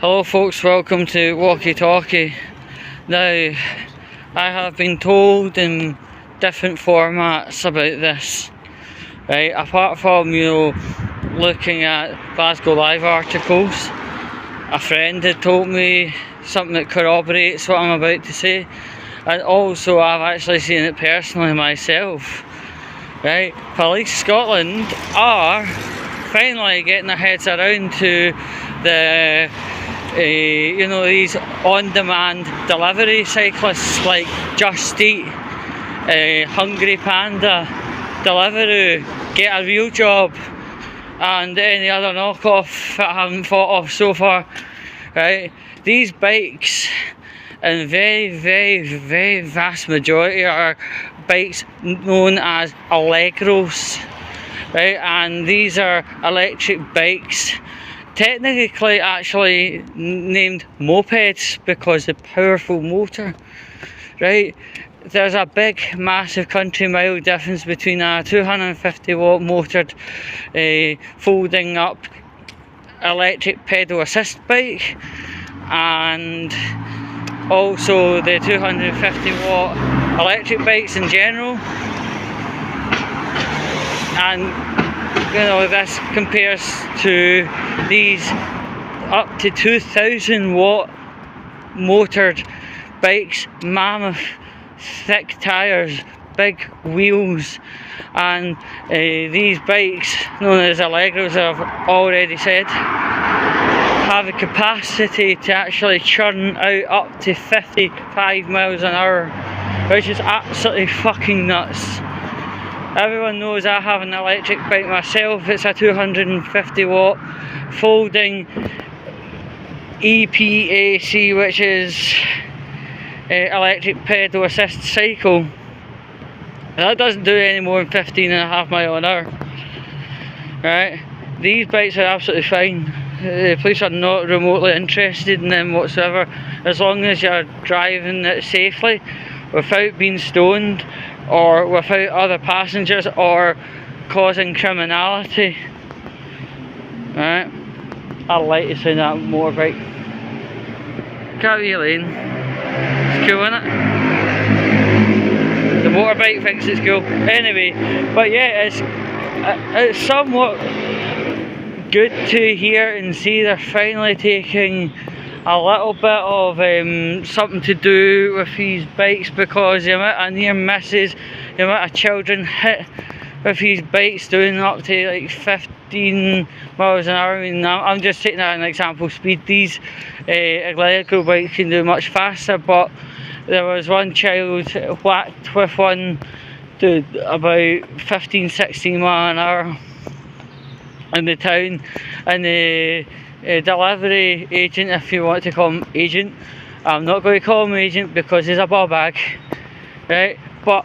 Hello folks, welcome to Walkie Talkie. Now, I have been told in different formats about this, right? Apart from, looking at Glasgow Live articles, a friend had told me something that corroborates what I'm about to say, and also I've actually seen it personally myself, right? Police Scotland are finally getting their heads around to the these on-demand delivery cyclists like Just Eat, Hungry Panda, Deliveroo, Get a Real Job, and any other knockoff that I haven't thought of so far, right? These bikes, in very vast majority, are bikes known as Allegros, right? And these are electric bikes, technically actually named mopeds because of the powerful motor, right? There's a big massive country mile difference between a 250 watt motored folding up electric pedal assist bike and also the 250 watt electric bikes in general. And this compares to these up to 2000 watt motored bikes, mammoth thick tyres, big wheels, and these bikes, known as Allegros, I've already said, have a capacity to actually churn out up to 55 miles an hour, which is absolutely fucking nuts. Everyone knows I have an electric bike myself. It's a 250 watt folding EPAC, which is electric pedal assist cycle. That doesn't do any more than 15.5 miles an hour, right? These bikes are absolutely fine. The police are not remotely interested in them whatsoever, as long as you're driving it safely without being stoned or without other passengers or causing criminality, right? I like the sound of that motorbike. Can't really lane. It's cool, isn't it? The motorbike thinks it's cool. Anyway, but yeah, it's somewhat good to hear and see they're finally taking a little bit of something to do with these bikes, because the amount of near misses, the amount of children hit with these bikes doing up to like 15 miles an hour. I mean, I'm just taking that as an example speed. These electrical bikes can do much faster, but there was one child whacked with one to about 15-16 miles an hour in the town, and the delivery agent, if you want to call him agent, I'm not going to call him agent because he's a ball bag, right? But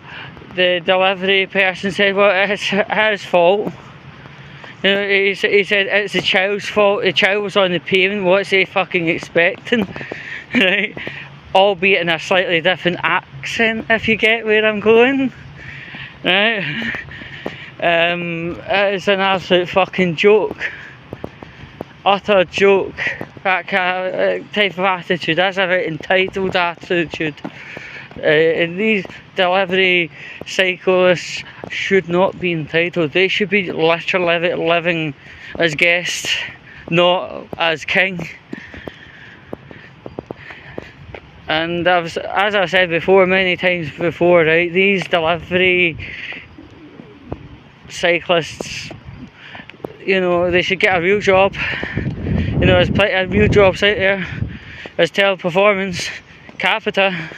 the delivery person said, well, it's his fault. He said it's the child's fault. The child was on the pavement. What's he fucking expecting, right? Albeit in a slightly different accent, if you get where I'm going, right? It's an absolute fucking joke. Utter joke. That type of attitude. That's a very entitled attitude. And these delivery cyclists should not be entitled. They should be literally living as guests, not as king. And as I said before, many times before, right, these delivery cyclists, they should get a real job. There's plenty of real jobs out there. There's Teleperformance, Capita,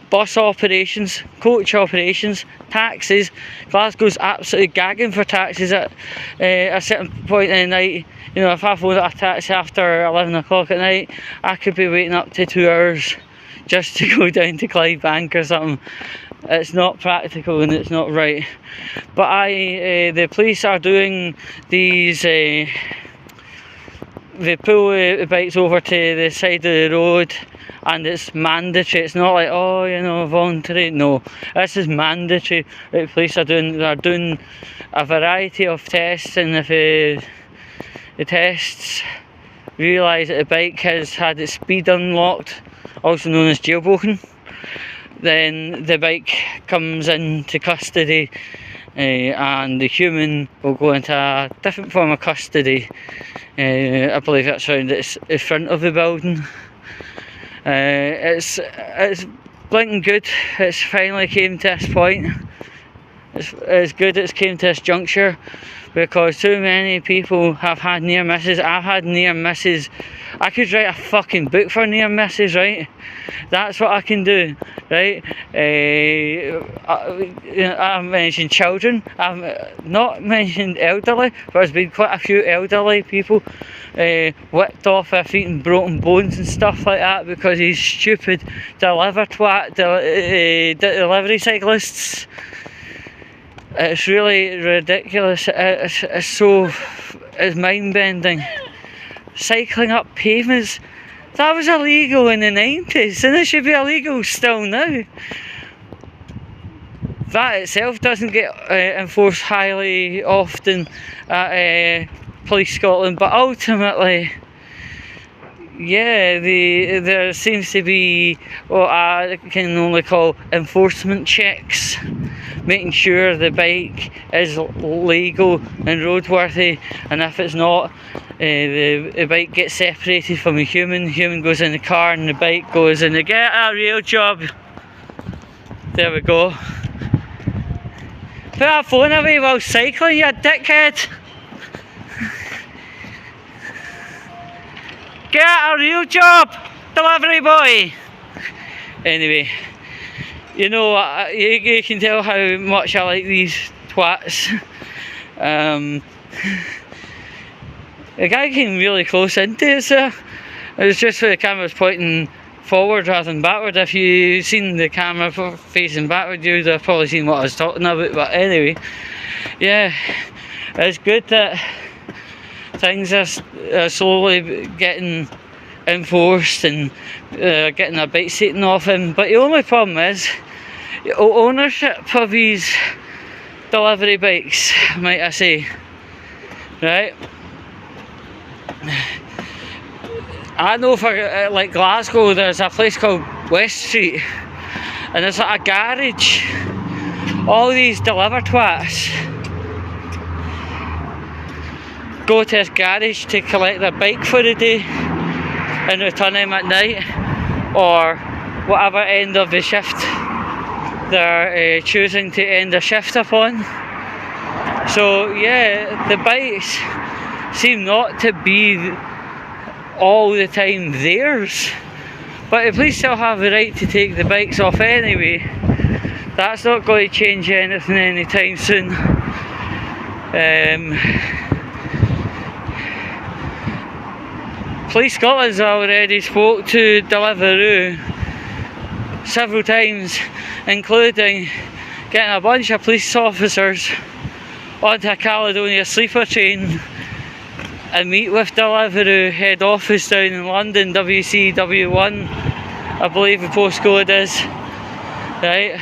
bus operations, coach operations, taxis. Glasgow's absolutely gagging for taxis at a certain point in the night. If I phoned a taxi after 11 o'clock at night, I could be waiting up to 2 hours just to go down to Clydebank or something. It's not practical and it's not right. But the police are doing these, they pull the bikes over to the side of the road, and it's mandatory. It's not like, voluntary. No, this is mandatory. The police are doing a variety of tests, and if the tests realise that the bike has had its speed unlocked, also known as jailbroken, then the bike comes into custody, and the human will go into a different form of custody. I believe that's around the front of the building. It's blinking good. It's finally came to this point. It's good it's came to this juncture, because too many people have had near misses. I've had near misses. I could write a fucking book for near misses, right? That's what I can do, right? I've mentioned children. I've not mentioned elderly, but there's been quite a few elderly people whipped off their feet and broken bones and stuff like that because these stupid delivery cyclists. It's really ridiculous. It's mind-bending. Cycling up pavements, that was illegal in the 90s, and it should be illegal still now. That itself doesn't get enforced highly often at Police Scotland, but ultimately, yeah, there seems to be what I can only call enforcement checks, making sure the bike is legal and roadworthy, and if it's not, the bike gets separated from the human goes in the car and the bike goes in the get a real job. There we go. Put that phone away while cycling, you dickhead. Get a real job, delivery boy. Anyway, you know, you can tell how much I like these twats. The guy came really close into it, so it was just where the camera was pointing forward rather than backward. If you seen the camera facing backward, you'd have probably seen what I was talking about. But anyway, yeah, it's good that things are slowly getting enforced and getting a bite taken off him. But the only problem is ownership of these delivery bikes, might I say, right? I know for like Glasgow, there's a place called West Street, and there's like a garage. All these deliver twats go to this garage to collect their bike for the day and return them at night, or whatever end of the shift they're choosing to end their shift upon. So yeah, the bikes seem not to be all the time theirs, but the police still have the right to take the bikes off anyway. That's not going to change anything anytime soon. Police Scotland's already spoke to Deliveroo several times, including getting a bunch of police officers onto a Caledonia sleeper train and meet with Deliveroo head office down in London, WCW1, I believe the postcode is. Right,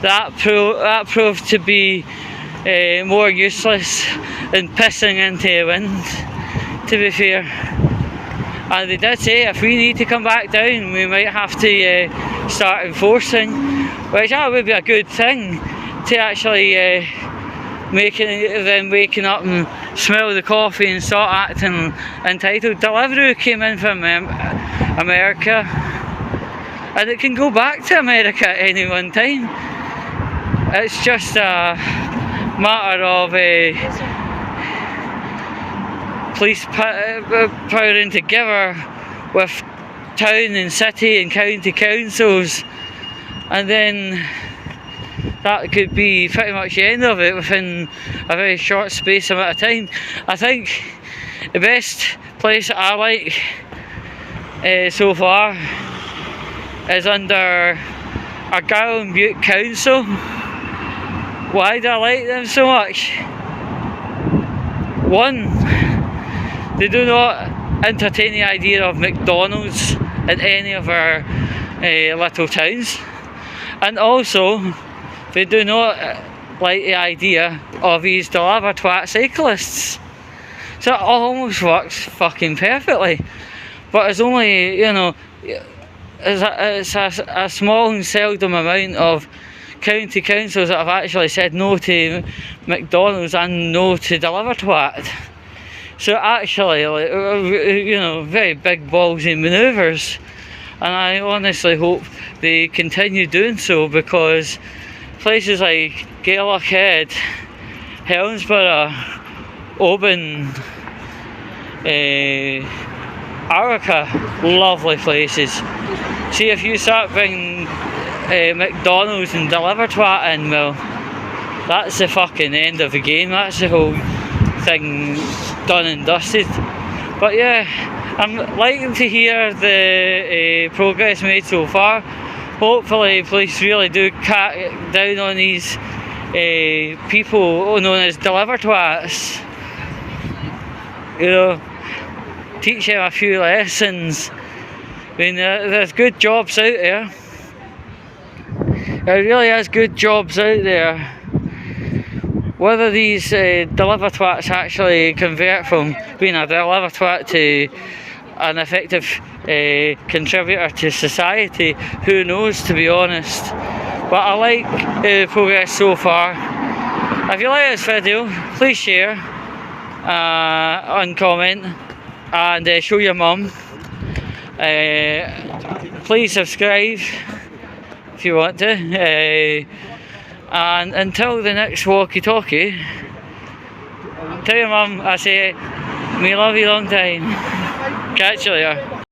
that proved to be more useless than pissing into the wind, to be fair. And they did say if we need to come back down, we might have to start enforcing, which that would be a good thing to actually making them waking up and smell the coffee and start acting entitled. Deliveroo came in from America, and it can go back to America at any one time. It's just a matter of police powering together with town and city and county councils, and then that could be pretty much the end of it within a very short space amount of time. I think the best place that I like so far is under Argyll and Bute Council. Why do I like them so much? One, they do not entertain the idea of McDonald's in any of our little towns, and also they do not like the idea of these deliver twat cyclists. So it almost works fucking perfectly. But it's only, you know, it's a small and seldom amount of county councils that have actually said no to McDonald's and no to Deliver Twat. So actually, like, you know, very big ballsy manoeuvres, and I honestly hope they continue doing so, because places like Gaelic Head, Helensburgh, Oban, Arica, lovely places. See, if you start bringing McDonald's and Deliver Twat in, well, that's the fucking end of the game. That's the whole thing done and dusted. But yeah, I'm liking to hear the progress made so far. Hopefully police really do crack down on these people known as Deliver Twats. You know, teach them a few lessons. I mean, there's good jobs out there. There really is good jobs out there. Whether these Deliver Twats actually convert from being a Deliver Twat to an effective contributor to society, who knows, to be honest. But I like the progress so far. If you like this video, please share and comment, and show your mum. Please subscribe if you want to. And until the next walkie talkie, tell your mum I say, me love you long time. Catch you later.